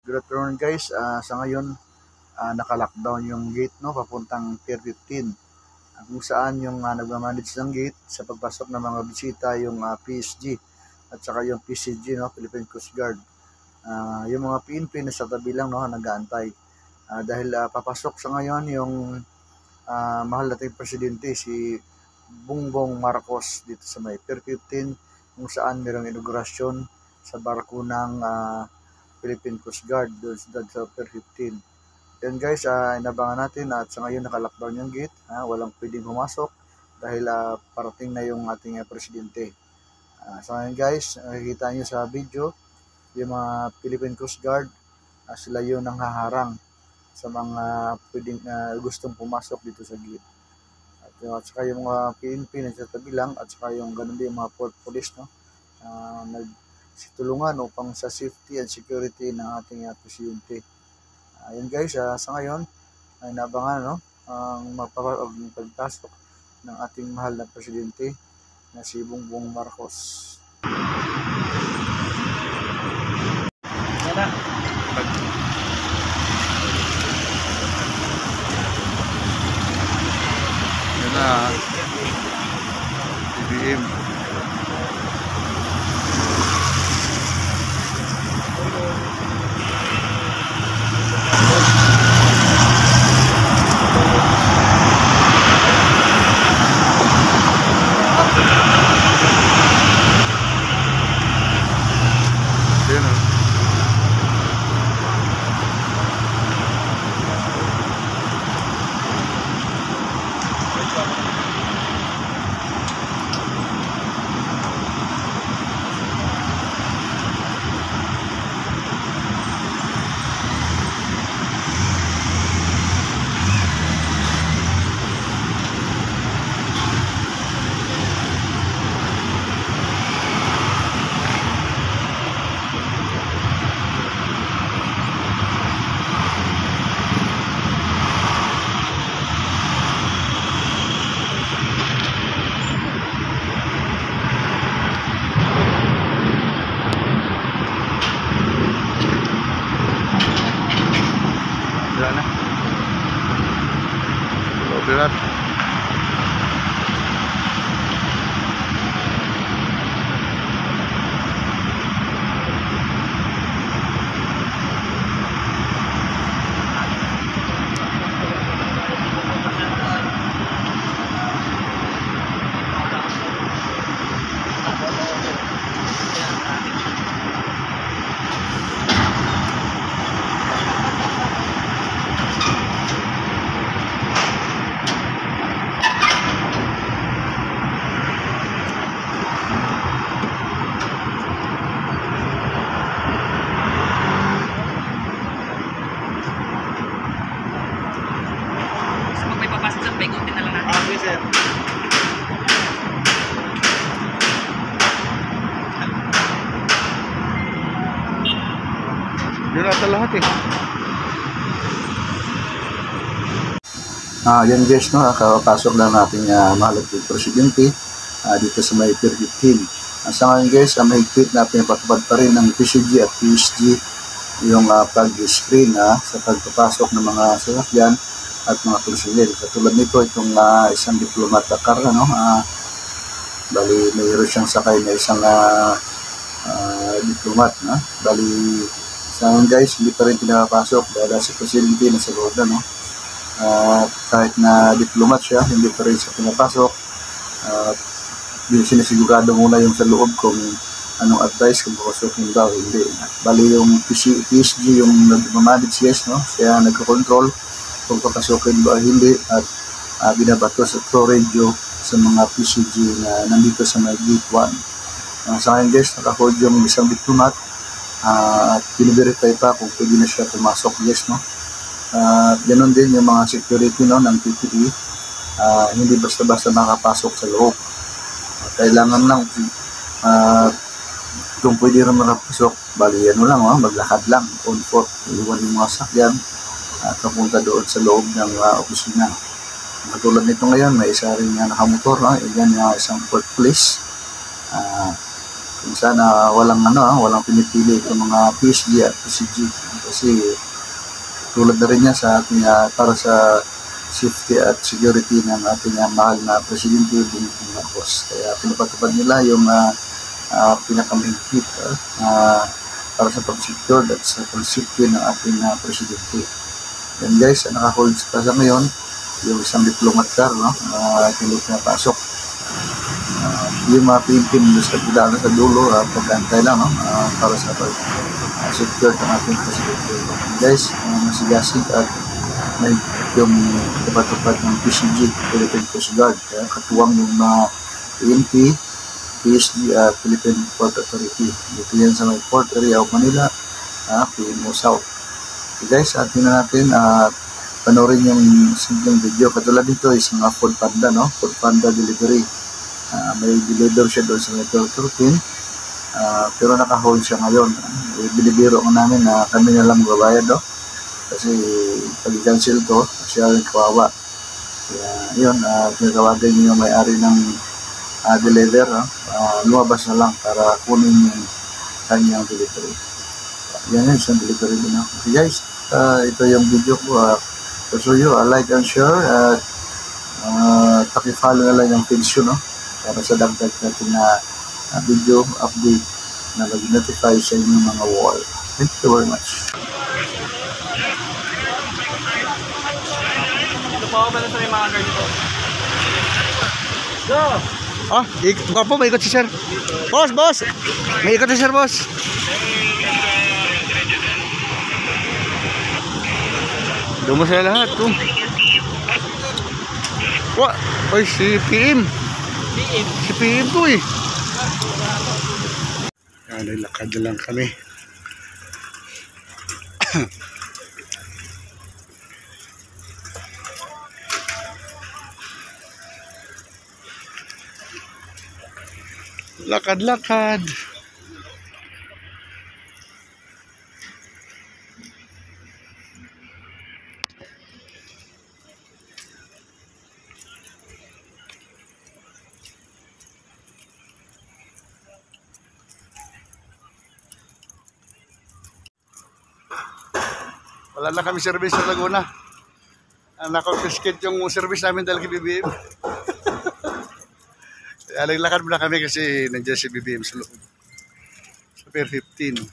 Good afternoon guys. Sa ngayon, naka-lockdown yung gate no papuntang Pier 15. Kung saan yung nagmamanage ng gate sa pagpasok ng mga bisita yung PSG at saka yung PCG no, Philippine Coast Guard. Yung mga PNP na sa tabi lang no nag-aantay. Dahil papasok sa ngayon yung mahal nating presidente si Bongbong Marcos dito sa may Pier 15 kung saan mayroong inaugurasyon sa barko ng Philippine Coast Guard doon sa Pier 15. Yan guys, inabangan natin at sa ngayon naka-lockdown yung gate. Walang pwedeng pumasok dahil parating na yung ating presidente. So ngayon guys, nakikita nyo sa video yung mga Philippine Coast Guard, sila yun ang haharang sa mga pwedeng gustong pumasok dito sa gate. At saka yung mga PNP na sa tabi lang at saka yung ganun din yung mga port police no, nagsitulungan upang sa safety and security ng ating presidente. Ayun guys, sa ngayon ay nabangan no, ang pagpasok ng ating mahal na presidente na si Bongbong Marcos. Yan na, BBM. Wala na. Berat. Yun ata lahat eh. Yan guys no, kakapasok na natin mahal na presidente dito sa may Pier 15. Sa ngayon guys, mahigpit na pinapatupad pa rin ng PCG at PSG yung flag screen sa pagpapasok ng mga sasakyan at mga personnel. Katulad nito itong isang diplomat car no, bali mayroon siyang sakay na isang diplomat bali sa ngayon guys, hindi pa rin pinapasok dahil si presidente na sa loob na no. Kahit na diplomat siya, hindi pa rin siya pinapasok. Sinisigurado muna yung sa loob kung anong advice kung papasokin daw, hindi. Bali yung PSG yung nag-manage guys no, siya nagko-control kung papasokin ba hindi at binabato sa pro radio sa mga PSG na nandito sa may gate 1. Sa ngayon guys, naka-hold yung isang diplomat at piniverify pa kung pwede na siya pumasok yes no. Ganon din yung mga security no ng PPE, hindi basta-basta makapasok sa loob. Kailangan lang kung pwede rin makapasok, bali ano lang maglakad lang on foot, iwan yung mga sakyan at papunta doon sa loob ng opisina. Katulad nito ngayon, may isa rin nakamotor yan yung isang port police. Kung sana walang walang pinipili itong mga PSG at PCG kasi tulad na rin niya sa ating para sa safety at security ng ating mahal na Presidente Bongbong Marcos. Kaya pinapatupad nila yung pinakamahigpit para sa pag-secure at sa pag-safety ng ating Presidente. Yan guys, naka-hold pa sa ngayon yung isang diplomat car, hindi pinapasok. Yung mga pinipin sa pidala sa dulo, pagkantay lang, para sa secure ng ating Presidente. Guys, masigasig at may yung tupad-tupad ng PCG, Philippine Coast Guard. Kaya katuwang yung mga PNP, PSG at Philippine Port Authority. Dito yan sa may port area of Manila, PMO South. Okay guys, atin na natin panoorin yung simpleng video. Katulad dito is mga food panda, food panda delivery. May deliver siya doon sa Metro 13, pero naka-hold siya ngayon. Binibiro ko namin na kami na lang babayad, kasi pag i-cancel to, siya rin kawawa. Kaya yun, pinatawagan niyo yung may-ari ng deliver, lumabas na lang para kunin yung kanyang delivery. Yan yun, isang delivery din ako. Okay guys, ito yung video ko. So you, like and share, at pakifollow na lang yung page yun, para sa dagdag natin na video update na mag-notify sa inyong mga wall. Thank you very much. Ito po ako pala sa mga guard dito. Go! Po, may ikot si sir. Boss! May ikot si sir, boss. Doon mo sila lahat, Oy, si PM. Si PM to eh. Lakad lang kami. Lakad. Wala na kami service sa Laguna. Naka-confiscate yung service namin dahil kay BBM. Lakad muna kami kasi nandiyan si BBM sa loob. Sa Pier 15.